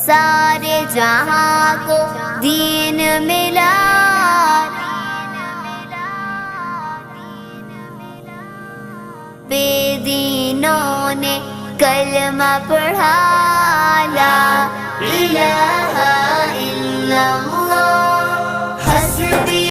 सारे जहां को दीन मिला। बेदीनों ने कलमा पढ़ा, ला इलाहा इल्लल्लाह